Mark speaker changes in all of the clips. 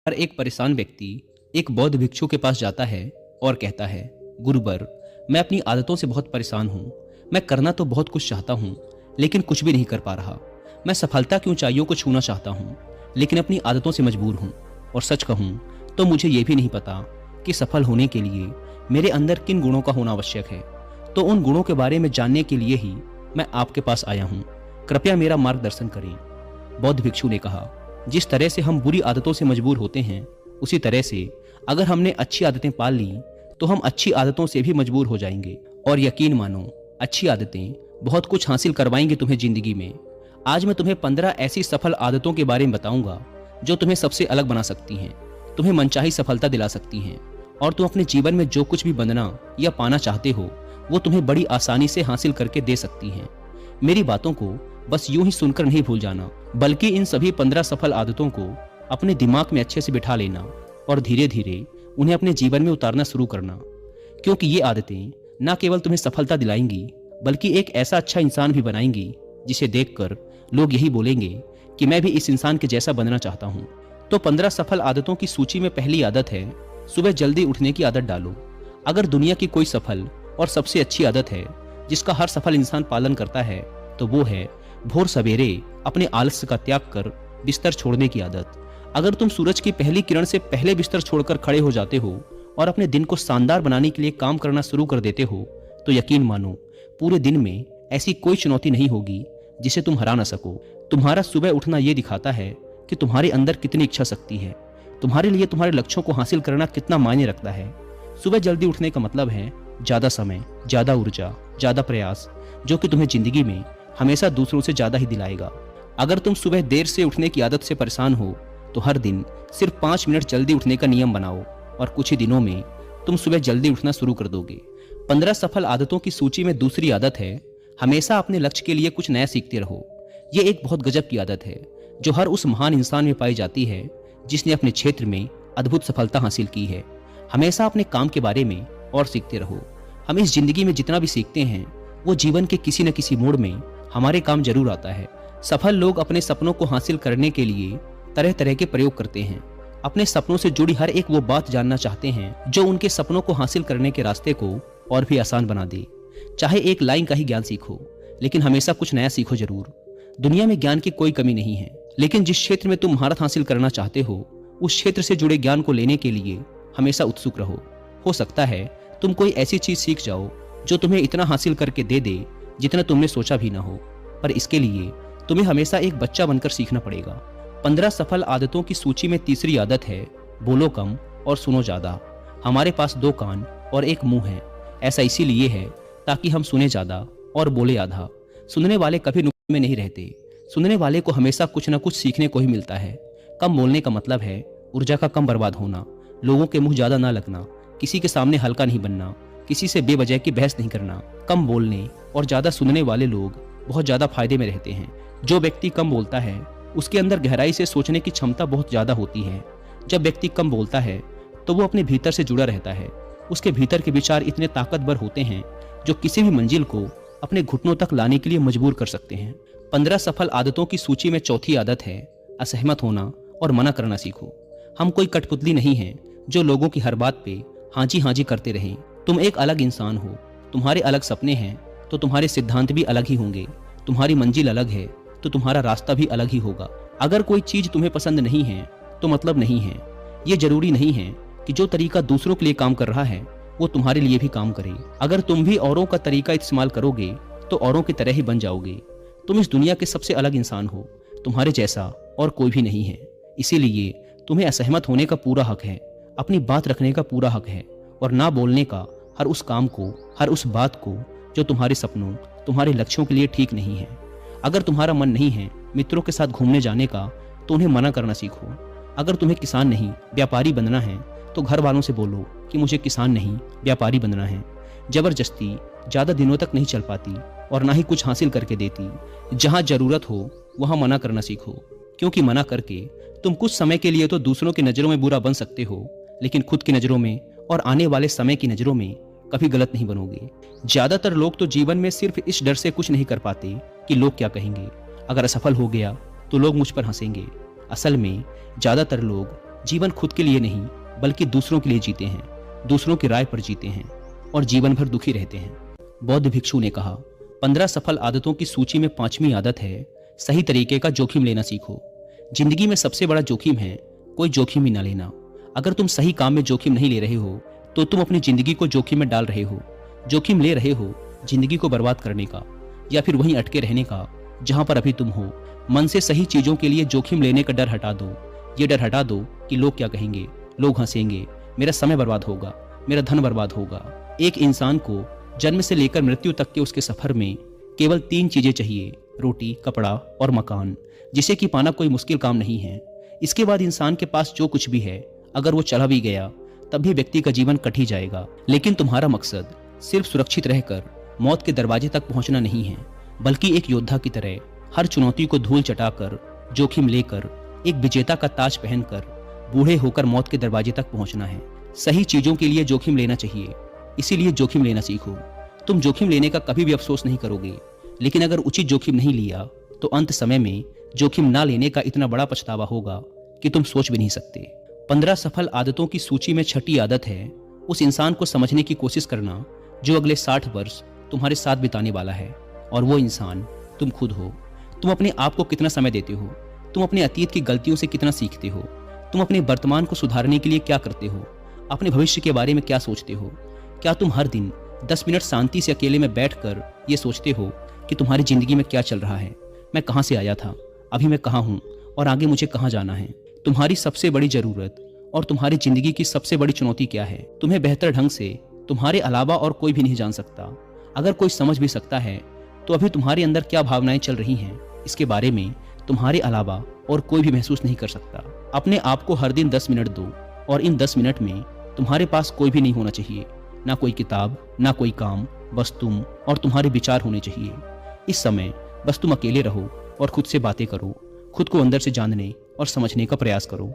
Speaker 1: पर एक परेशान व्यक्ति एक बौद्ध भिक्षु के पास जाता है और कहता है, गुरुवर, मैं अपनी आदतों से बहुत परेशान हूँ। मैं करना तो बहुत कुछ चाहता हूँ, लेकिन कुछ भी नहीं कर पा रहा। मैं सफलता की ऊंचाइयों को छूना चाहता हूँ, लेकिन अपनी आदतों से मजबूर हूँ। और सच कहूँ तो मुझे ये भी नहीं पता कि सफल होने के लिए मेरे अंदर किन गुणों का होना आवश्यक है। तो उन गुणों के बारे में जानने के लिए ही मैं आपके पास आया हूँ। कृपया मेरा मार्गदर्शन करें। बौद्ध भिक्षु ने कहा, जिस तरह से हम बुरी आदतों से मजबूर होते हैं, उसी तरह से अगर हमने अच्छी आदतें पाल ली तो हम अच्छी आदतों से भी मजबूर हो जाएंगे। और यकीन मानो, अच्छी आदतें बहुत कुछ हासिल करवाएंगे तुम्हें जिंदगी में। आज मैं तुम्हें 15 ऐसी सफल आदतों के बारे में बताऊंगा जो तुम्हें सबसे अलग बना सकती हैं, तुम्हें मनचाही सफलता दिला सकती हैं, और तुम अपने जीवन में जो कुछ भी बनना या पाना चाहते हो वो तुम्हें बड़ी आसानी से हासिल करके दे सकती हैं। मेरी बातों को बस यूं ही सुनकर नहीं भूल जाना, बल्कि इन सभी 15 सफल आदतों को अपने दिमाग में अच्छे से बिठा लेना और धीरे धीरे उन्हें अपने जीवन में उतारना शुरू करना। क्योंकि ये आदतें न केवल तुम्हें सफलता दिलाएंगी, बल्कि एक ऐसा अच्छा इंसान भी बनाएंगी जिसे देखकर लोग यही बोलेंगे कि मैं भी इस इंसान के जैसा बनना चाहता हूँ। तो 15 सफल आदतों की सूची में पहली आदत है, सुबह जल्दी उठने की आदत डालो। अगर दुनिया की कोई सफल और सबसे अच्छी आदत है जिसका हर सफल इंसान पालन करता है, तो वो है भोर सवेरे अपने आलस्य का त्याग कर बिस्तर छोड़ने की आदत। अगर तुम सूरज की पहली किरण से पहले बिस्तर छोड़कर खड़े हो जाते हो और अपने दिन को शानदार बनाने के लिए काम करना शुरू कर देते हो, तो यकीन मानो, पूरे दिन में ऐसी कोई चुनौती नहीं होगी जिसे तुम हरा ना सको। तुम्हारा सुबह उठना ये दिखाता है कि तुम्हारे अंदर कितनी इच्छा शक्ति है, तुम्हारे लिए तुम्हारे लक्ष्यों को हासिल करना कितना मायने रखता है। सुबह जल्दी उठने का मतलब है ज्यादा समय, ज्यादा ऊर्जा, ज्यादा प्रयास, जो कि तुम्हें जिंदगी में हमेशा दूसरों से ज्यादा ही दिलाएगा। अगर तुम सुबह देर से उठने की आदत से परेशान हो तो हर दिन सिर्फ 5 मिनट जल्दी उठने का नियम बनाओ और कुछ ही दिनों में तुम सुबह जल्दी उठना शुरू कर दोगे। 15 सफल आदतों की सूची में दूसरी आदत है, हमेशा अपने लक्ष्य के लिए कुछ नया सीखते रहो। ये एक बहुत गजब की आदत है जो हर उस महान इंसान में पाई जाती है जिसने अपने क्षेत्र में अद्भुत सफलता हासिल की है। हमेशा अपने काम के बारे में और सीखते रहो। हम इस जिंदगी में जितना भी सीखते हैं वो जीवन के किसी न किसी मोड़ में हमारे काम जरूर आता है। सफल लोग अपने सपनों को हासिल करने के लिए तरह तरह के प्रयोग करते हैं। अपने सपनों से जुड़ी हर एक वो बात जानना चाहते हैं जो उनके सपनों को हासिल करने के रास्ते को और भी आसान बना दे। चाहे एक लाइन का ही ज्ञान सीखो, लेकिन हमेशा कुछ नया सीखो जरूर। दुनिया में ज्ञान की कोई कमी नहीं है, लेकिन जिस क्षेत्र में तुम महारत हासिल करना चाहते हो उस क्षेत्र से जुड़े ज्ञान को लेने के लिए हमेशा उत्सुक रहो। हो सकता है तुम कोई ऐसी चीज सीख जाओ जो तुम्हें इतना हासिल करके दे दे जितना तुमने सोचा भी ना हो, पर इसके लिए तुम्हें हमेशा एक बच्चा बनकर सीखना पड़ेगा। 15 सफल आदतों की सूची में तीसरी आदत है, बोलो कम और सुनो ज्यादा। हमारे पास 2 कान और 1 मुंह है। ऐसा इसीलिए है ताकि हम सुने ज्यादा और बोले आधा। सुनने वाले कभी नुक्कड़ में नहीं रहते। सुनने वाले को हमेशा कुछ न कुछ सीखने को ही मिलता है। कम बोलने का मतलब है ऊर्जा का कम बर्बाद होना, लोगों के मुंह ज्यादा ना लगना, किसी के सामने हल्का नहीं बनना, किसी से बेवजह की बहस नहीं करना। कम बोलने और ज्यादा सुनने वाले लोग बहुत ज्यादा फायदे में रहते हैं। जो व्यक्ति कम बोलता है उसके अंदर गहराई से सोचने की क्षमता बहुत ज्यादा होती है। जब व्यक्ति कम बोलता है तो वो अपने भीतर से जुड़ा रहता है। उसके भीतर के विचार इतने ताकतवर होते हैं जो किसी भी मंजिल को अपने घुटनों तक लाने के लिए मजबूर कर सकते हैं। 15 सफल आदतों की सूची में चौथी आदत है, असहमत होना और मना करना सीखो। हम कोई कठपुतली नहीं हैं जो लोगों की हर बात पे हाँ जी करते रहें। तुम एक अलग इंसान हो, तुम्हारे अलग सपने हैं तो तुम्हारे सिद्धांत भी अलग ही होंगे। तुम्हारी मंजिल अलग है तो तुम्हारा रास्ता भी अलग ही होगा। अगर कोई चीज तुम्हें पसंद नहीं है तो मतलब नहीं है। ये जरूरी नहीं है कि जो तरीका दूसरों के लिए काम कर रहा है वो तुम्हारे लिए भी काम करे। अगर तुम भी औरों का तरीका इस्तेमाल करोगे तो औरों की तरह ही बन जाओगे। तुम इस दुनिया के सबसे अलग इंसान हो, तुम्हारे जैसा और कोई भी नहीं है। इसीलिए तुम्हें असहमत होने का पूरा हक है, अपनी बात रखने का पूरा हक है और ना बोलने का हर उस काम को, हर उस बात को जो तुम्हारे सपनों, तुम्हारे लक्ष्यों के लिए ठीक नहीं है। अगर तुम्हारा मन नहीं है मित्रों के साथ घूमने जाने का तो उन्हें मना करना सीखो। अगर तुम्हें किसान नहीं व्यापारी बनना है तो घर वालों से बोलो कि मुझे किसान नहीं व्यापारी बनना है। जबरदस्ती ज्यादा दिनों तक नहीं चल पाती और ना ही कुछ हासिल करके देती। जहां जरूरत हो वहां मना करना सीखो, क्योंकि मना करके तुम कुछ समय के लिए तो दूसरों की नजरों में बुरा बन सकते हो, लेकिन खुद की नजरों में और आने वाले समय की नजरों में कभी गलत नहीं बनोगे। ज्यादातर लोग तो जीवन में सिर्फ इस डर से कुछ नहीं कर पाते कि लोग क्या कहेंगे। अगर असफल हो गया तो लोग मुझ पर हंसेंगे। असल में ज्यादातर लोग जीवन खुद के लिए नहीं बल्कि दूसरों के लिए जीते हैं, दूसरों की राय पर जीते हैं और जीवन भर दुखी रहते हैं। बौद्ध भिक्षु ने कहा, 15 सफल आदतों की सूची में 5वीं आदत है, सही तरीके का जोखिम लेना सीखो। जिंदगी में सबसे बड़ा जोखिम है कोई जोखिम ही ना लेना। अगर तुम सही काम में जोखिम नहीं ले रहे हो तो तुम अपनी जिंदगी को जोखिम में डाल रहे हो। जोखिम ले रहे हो जिंदगी को बर्बाद करने का या फिर वहीं अटके रहने का जहां पर अभी तुम हो। मन से सही चीजों के लिए जोखिम लेने का डर हटा दो। ये डर हटा दो कि लोग क्या कहेंगे, लोग हंसेंगे, मेरा समय बर्बाद होगा, मेरा धन बर्बाद होगा। एक इंसान को जन्म से लेकर मृत्यु तक के उसके सफर में केवल 3 चीजें चाहिए, रोटी, कपड़ा और मकान, जिसे कि पाना कोई मुश्किल काम नहीं है। इसके बाद इंसान के पास जो कुछ भी है, अगर वो चला भी गया तब भी व्यक्ति का जीवन कट ही जाएगा। लेकिन तुम्हारा मकसद सिर्फ सुरक्षित रहकर मौत के दरवाजे तक पहुंचना नहीं है, बल्कि एक योद्धा की तरह हर चुनौती को धूल चटाकर, जोखिम लेकर, एक विजेता का ताज पहनकर बूढ़े होकर मौत के दरवाजे तक पहुंचना है। सही चीजों के लिए जोखिम लेना चाहिए, इसीलिए जोखिम लेना सीखो। तुम जोखिम लेने का कभी भी अफसोस नहीं करोगे, लेकिन अगर उचित जोखिम नहीं लिया तो अंत समय में जोखिम ना लेने का इतना बड़ा पछतावा होगा कि तुम सोच भी नहीं सकते। 15 सफल आदतों की सूची में 6ठी आदत है, उस इंसान को समझने की कोशिश करना जो अगले 60 वर्ष तुम्हारे साथ बिताने वाला है, और वो इंसान तुम खुद हो। तुम अपने आप को कितना समय देते हो, तुम अपने अतीत की गलतियों से कितना सीखते हो, तुम अपने वर्तमान को सुधारने के लिए क्या करते हो, अपने भविष्य के बारे में क्या सोचते हो। क्या तुम हर दिन 10 मिनट शांति से अकेले में बैठकर ये सोचते हो कि तुम्हारी जिंदगी में क्या चल रहा है, मैं कहाँ से आया था, अभी मैं कहाँ हूँ और आगे मुझे कहाँ जाना है। तुम्हारी सबसे बड़ी जरूरत और तुम्हारी जिंदगी की सबसे बड़ी चुनौती क्या है, तुम्हें बेहतर ढंग से तुम्हारे अलावा और कोई भी नहीं जान सकता। अगर कोई समझ भी सकता है तो अभी तुम्हारे अंदर क्या भावनाएं चल रही हैं, इसके बारे में तुम्हारे अलावा और कोई भी महसूस नहीं कर सकता। अपने आप को हर दिन 10 मिनट दो, और इन 10 मिनट में तुम्हारे पास कोई भी नहीं होना चाहिए, ना कोई किताब, ना कोई काम, बस तुम और तुम्हारे विचार होने चाहिए। इस समय बस तुम अकेले रहो और खुद से बातें करो, खुद को अंदर से जानने और समझने का प्रयास करो।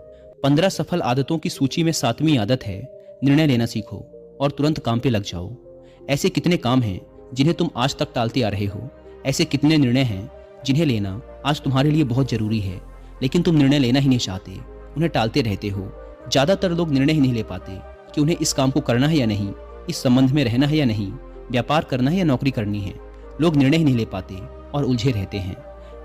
Speaker 1: 15 सफल आदतों की सूची में 7वीं आदत है, निर्णय लेना सीखो और तुरंत काम पे लग जाओ। ऐसे कितने काम हैं जिन्हें तुम आज तक टालते आ रहे हो, ऐसे कितने निर्णय हैं जिन्हें लेना आज तुम्हारे लिए बहुत जरूरी है, लेकिन तुम निर्णय लेना ही नहीं चाहते, उन्हें टालते रहते हो। ज्यादातर लोग निर्णय ही नहीं ले पाते कि उन्हें इस काम को करना है या नहीं, इस संबंध में रहना है या नहीं, व्यापार करना है या नौकरी करनी है। लोग निर्णय ही नहीं ले पाते और उलझे रहते हैं।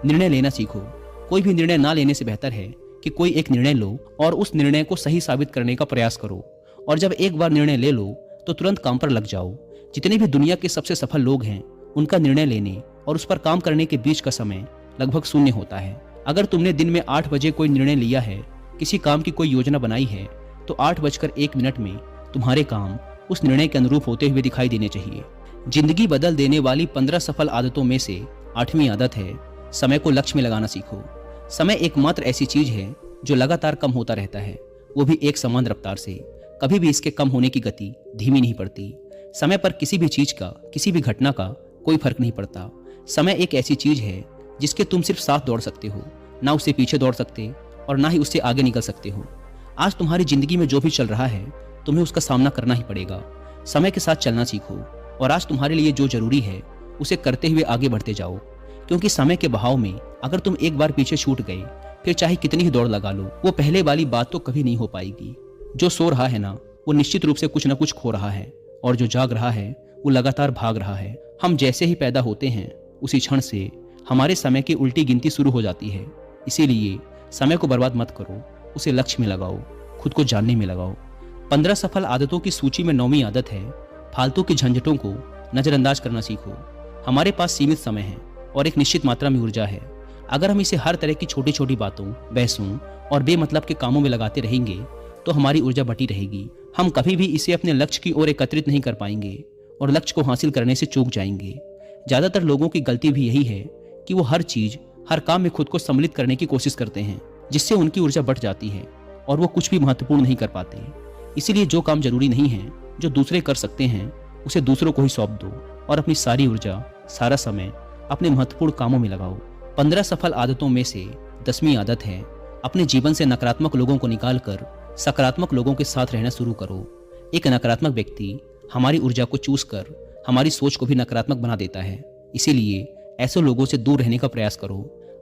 Speaker 1: निर्णय लेना सीखो। कोई भी निर्णय ना लेने से बेहतर है कि कोई एक निर्णय लो और उस निर्णय को सही साबित करने का प्रयास करो, और जब एक बार निर्णय ले लो तो तुरंत काम पर लग जाओ। जितने भी दुनिया के सबसे सफल लोग हैं, उनका निर्णय लेने और उस पर काम करने के बीच का समय लगभग शून्य होता है। अगर तुमने दिन में 8 बजे कोई निर्णय लिया है, किसी काम की कोई योजना बनाई है, तो 8:01 में तुम्हारे काम उस निर्णय के अनुरूप होते हुए दिखाई देने चाहिए। जिंदगी बदल देने वाली 15 सफल आदतों में से 8वीं आदत है, समय को लक्ष्य में लगाना सीखो। समय एकमात्र ऐसी चीज है जो लगातार कम होता रहता है, वो भी एक समान रफ्तार से। कभी भी इसके कम होने की गति धीमी नहीं पड़ती। समय पर किसी भी चीज का, किसी भी घटना का कोई फर्क नहीं पड़ता। समय एक ऐसी चीज है जिसके तुम सिर्फ साथ दौड़ सकते हो, ना उससे पीछे दौड़ सकते और ना ही उससे आगे निकल सकते हो। आज तुम्हारी जिंदगी में जो भी चल रहा है, तुम्हें उसका सामना करना ही पड़ेगा। समय के साथ चलना सीखो और आज तुम्हारे लिए जो जरूरी है उसे करते हुए आगे बढ़ते जाओ, क्योंकि समय के बहाव में अगर तुम एक बार पीछे छूट गए, फिर चाहे कितनी ही दौड़ लगा लो, वो पहले वाली बात तो कभी नहीं हो पाएगी। जो सो रहा है ना, वो निश्चित रूप से कुछ ना कुछ खो रहा है, और जो जाग रहा है वो लगातार भाग रहा है। हम जैसे ही पैदा होते हैं, उसी क्षण से हमारे समय की उल्टी गिनती शुरू हो जाती है। इसीलिए समय को बर्बाद मत करो, उसे लक्ष्य में लगाओ, खुद को जानने में लगाओ। 15 सफल आदतों की सूची में 9वीं आदत है, फालतू की झंझटों को नजरअंदाज करना सीखो। हमारे पास सीमित समय है और एक निश्चित मात्रा में ऊर्जा है। अगर हम इसे हर तरह की छोटी छोटी बातों, बहसों और बेमतलब के कामों में लगाते रहेंगे तो हमारी ऊर्जा बटी रहेगी। हम कभी भी इसे अपने लक्ष्य की ओर एकत्रित नहीं कर पाएंगे और लक्ष्य को हासिल करने से चूक जाएंगे। ज्यादातर लोगों की गलती भी यही है कि वो हर चीज, हर काम में खुद को सम्मिलित करने की कोशिश करते हैं, जिससे उनकी ऊर्जा बढ़ जाती है और वो कुछ भी महत्वपूर्ण नहीं कर पाते। इसीलिए जो काम जरूरी नहीं है, जो दूसरे कर सकते हैं, उसे दूसरों को ही सौंप दो और अपनी सारी ऊर्जा, सारा समय अपने महत्वपूर्ण कामों में लगाओ। 15 सफल आदतों में से 10वीं आदत है, अपने जीवन से नकारात्मक लोगों को निकालकर सकारात्मक लोगों के साथ रहना शुरू करो। एक नकारात्मक व्यक्ति हमारी ऊर्जा को चूस कर हमारी सोच को भी नकारात्मक बना देता है। इसीलिए ऐसे लोगों से दूर रहने का प्रयास करो।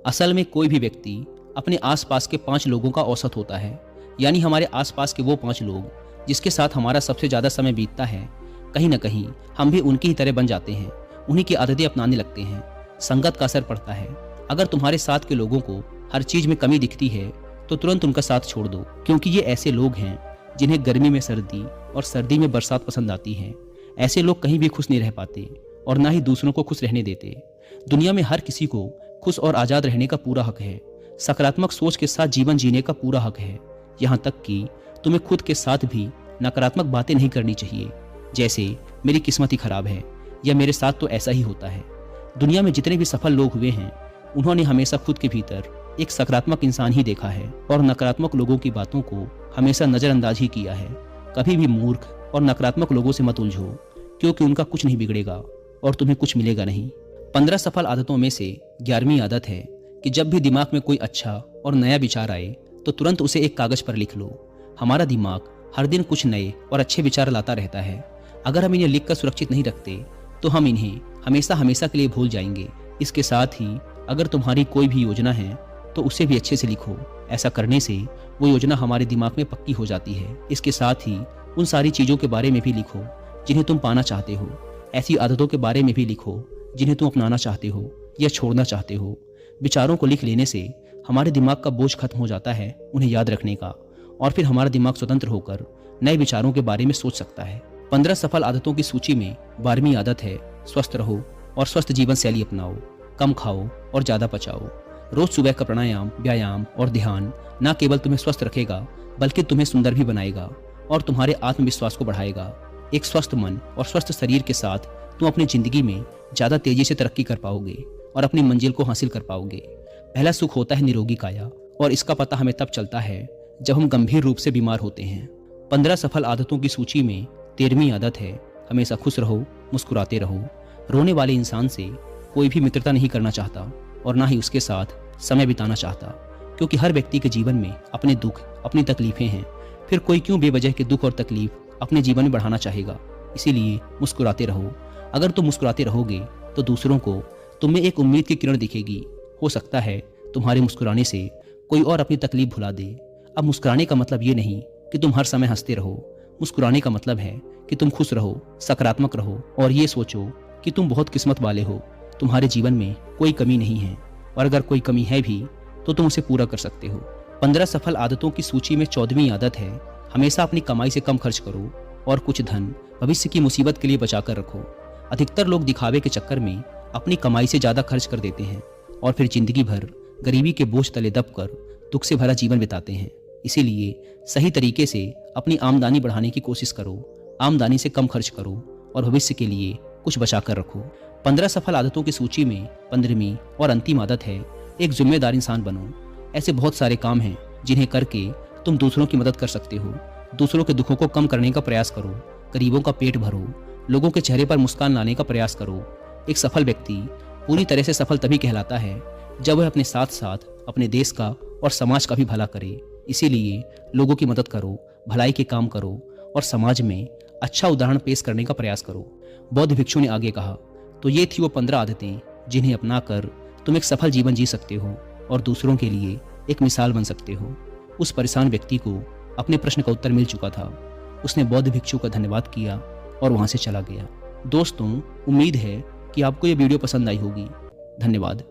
Speaker 1: असल में कोई भी व्यक्ति अपने आसपास के 5 लोगों का औसत होता है। यानी हमारे आसपास के वो 5 लोग जिसके साथ हमारा सबसे ज़्यादा समय बीतता है, कहीं ना कहीं हम भी उनकी ही तरह बन जाते हैं, उन्हीं की आदतें अपनाने लगते हैं। संगत का असर पड़ता है। अगर तुम्हारे साथ के लोगों को हर चीज़ में कमी दिखती है तो तुरंत उनका साथ छोड़ दो, क्योंकि ये ऐसे लोग हैं जिन्हें गर्मी में सर्दी और सर्दी में बरसात पसंद आती है। ऐसे लोग कहीं भी खुश नहीं रह पाते और ना ही दूसरों को खुश रहने देते। दुनिया में हर किसी को खुश और आज़ाद रहने का पूरा हक है। सकारात्मक सोच के साथ जीवन जीने का पूरा हक है। यहाँ तक कि तुम्हें खुद के साथ भी नकारात्मक बातें नहीं करनी चाहिए, जैसे मेरी किस्मत ही खराब है या मेरे साथ तो ऐसा ही होता है। दुनिया में जितने भी सफल लोग हुए हैं उन्होंने हमेशा खुद के भीतर एक सकारात्मक इंसान ही देखा है और नकारात्मक लोगों की बातों को हमेशा नज़रअंदाज ही किया है। कभी भी मूर्ख और नकारात्मक लोगों से मत उलझो, क्योंकि उनका कुछ नहीं बिगड़ेगा और तुम्हें कुछ मिलेगा नहीं। 15 सफल आदतों में से 11वीं आदत है कि जब भी दिमाग में कोई अच्छा और नया विचार आए तो तुरंत उसे एक कागज पर लिख लो। हमारा दिमाग हर दिन कुछ नए और अच्छे विचार लाता रहता है। अगर हम इन्हें लिखकर सुरक्षित नहीं रखते तो हम इन्हें हमेशा हमेशा के लिए भूल जाएंगे। इसके साथ ही अगर तुम्हारी कोई भी योजना है तो उसे भी अच्छे से लिखो। ऐसा करने से वो योजना हमारे दिमाग में पक्की हो जाती है। इसके साथ ही उन सारी चीज़ों के बारे में भी लिखो जिन्हें तुम पाना चाहते हो। ऐसी आदतों के बारे में भी लिखो जिन्हें तुम अपनाना चाहते हो या छोड़ना चाहते हो। विचारों को लिख लेने से हमारे दिमाग का बोझ खत्म हो जाता है उन्हें याद रखने का, और फिर हमारा दिमाग स्वतंत्र होकर नए विचारों के बारे में सोच सकता है। 15 सफल आदतों की सूची में 12वीं आदत है स्वस्थ रहो और स्वस्थ जीवन शैली अपनाओ। कम खाओ और ज़्यादा पचाओ। रोज सुबह का प्राणायाम, व्यायाम और ध्यान न केवल तुम्हें स्वस्थ रखेगा बल्कि तुम्हें सुंदर भी बनाएगा और तुम्हारे आत्मविश्वास को बढ़ाएगा। एक स्वस्थ मन और स्वस्थ शरीर के साथ तुम अपनी जिंदगी में ज़्यादा तेजी से तरक्की कर पाओगे और अपनी मंजिल को हासिल कर पाओगे। पहला सुख होता है निरोगी काया, और इसका पता हमें तब चलता है जब हम गंभीर रूप से बीमार होते हैं। 15 सफल आदतों की सूची में 13वीं आदत है हमेशा खुश रहो, मुस्कुराते रहो। रोने वाले इंसान से कोई भी मित्रता नहीं करना चाहता और ना ही उसके साथ समय बिताना चाहता, क्योंकि हर व्यक्ति के जीवन में अपने दुख, अपनी तकलीफें हैं। फिर कोई क्यों बेवजह के दुख और तकलीफ अपने जीवन में बढ़ाना चाहेगा। इसीलिए मुस्कुराते रहो। अगर तुम मुस्कुराते रहोगे तो दूसरों को तुम में एक उम्मीद की किरण दिखेगी। हो सकता है तुम्हारे मुस्कुराने से कोई और अपनी तकलीफ भुला दे। अब मुस्कुराने का मतलब ये नहीं कि तुम हर समय हंसते रहो। मुस्कुराने का मतलब है कि तुम खुश रहो, सकारात्मक रहो और ये सोचो कि तुम बहुत किस्मत वाले हो। तुम्हारे जीवन में कोई कमी नहीं है, और अगर कोई कमी है भी तो तुम उसे पूरा कर सकते हो। 15 सफल आदतों की सूची में 14वीं आदत है हमेशा अपनी कमाई से कम खर्च करो और कुछ धन भविष्य की मुसीबत के लिए बचा कर रखो। अधिकतर लोग दिखावे के चक्कर में अपनी कमाई से ज़्यादा खर्च कर देते हैं और फिर जिंदगी भर गरीबी के बोझ तले दबकर दुख से भरा जीवन बिताते हैं। इसीलिए सही तरीके से अपनी आमदनी बढ़ाने की कोशिश करो। आमदनी से कम खर्च करो और भविष्य के लिए कुछ बचा कर रखो। 15 सफल आदतों की सूची में 15वीं और अंतिम आदत है एक जिम्मेदार इंसान बनो। ऐसे बहुत सारे काम हैं जिन्हें करके तुम दूसरों की मदद कर सकते हो। दूसरों के दुखों को कम करने का प्रयास करो, गरीबों का पेट भरो, लोगों के चेहरे पर मुस्कान लाने का प्रयास करो। एक सफल व्यक्ति पूरी तरह से सफल तभी कहलाता है जब वह अपने साथ साथ अपने देश का और समाज का भी भला करे। इसीलिए लोगों की मदद करो, भलाई के काम करो और समाज में अच्छा उदाहरण पेश करने का प्रयास करो। बौद्ध भिक्षु ने आगे कहा, तो ये थी वो 15 आदतें जिन्हें अपनाकर तुम एक सफल जीवन जी सकते हो और दूसरों के लिए एक मिसाल बन सकते हो। उस परेशान व्यक्ति को अपने प्रश्न का उत्तर मिल चुका था। उसने बौद्ध भिक्षु का धन्यवाद किया और वहां से चला गया। दोस्तों, उम्मीद है कि आपको ये वीडियो पसंद आई होगी। धन्यवाद।